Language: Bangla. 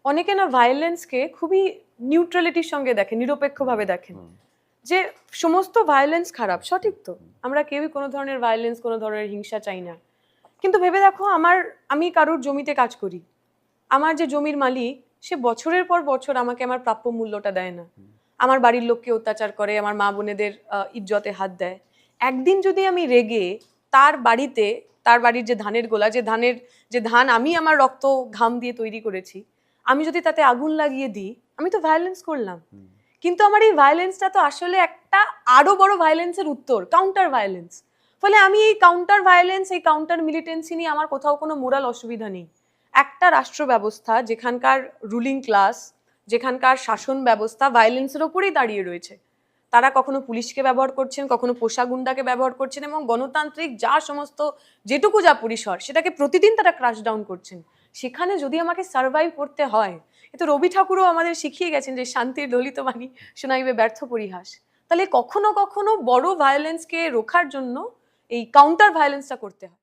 অনেকে না ভায়োলেন্সকে খুবই নিউট্রালিটির সঙ্গে দেখেন, নিরপেক্ষভাবে দেখেন, যে সমস্ত ভায়োলেন্স খারাপ। সঠিক তো, আমরা কেউই কোনো ধরনের ভায়োলেন্স, কোনো ধরনের হিংসা চাই না। কিন্তু ভেবে দেখো, আমি কারোর জমিতে কাজ করি, আমার যে জমির মালিক সে বছরের পর বছর আমাকে আমার প্রাপ্য মূল্যটা দেয় না, আমার বাড়ির লোককে অত্যাচার করে, আমার মা বোনেদের ইজ্জতে হাত দেয়। একদিন যদি আমি রেগে তার বাড়িতে, তার বাড়ির যে ধানের গোলা, যে ধান আমি আমার রক্ত ঘাম দিয়ে তৈরি করেছি, আমি যদি তাতে আগুন লাগিয়ে দিই, আমি তো ভায়োলেন্স করলাম। কিন্তু আমার এই ভায়োলেন্সটা তো আসলে একটা আরো বড় ভায়োলেন্সের উত্তর, কাউন্টার ভায়োলেন্স। ফলে আমি এই কাউন্টার ভায়োলেন্স, এই কাউন্টার মিলিটেন্সি নিয়ে আমার কোথাও কোনো মোরাল অসুবিধা নেই। একটা রাষ্ট্র ব্যবস্থা যেখানকার রুলিং ক্লাস, যেখানকার শাসন ব্যবস্থা ভায়োলেন্সের ওপরেই দাঁড়িয়ে রয়েছে, তারা কখনো পুলিশকে ব্যবহার করছেন, কখনো পোষা গুন্ডাকে ব্যবহার করছেন, এবং গণতান্ত্রিক যা সমস্ত যেটুকু যা পরিসর সেটাকে প্রতিদিন তারা ক্রাশ ডাউন করছেন। সেখানে যদি আমাকে সার্ভাইভ করতে হয়, এ তো রবি ঠাকুরও আমাদের শিখিয়ে গেছেন যে শান্তির দলিত বাণী শোনাইবে ব্যর্থ পরিহাস। তাহলে কখনো কখনো বড় ভায়োলেন্সকে রোখার জন্য এই কাউন্টার ভায়োলেন্সটা করতে হয়।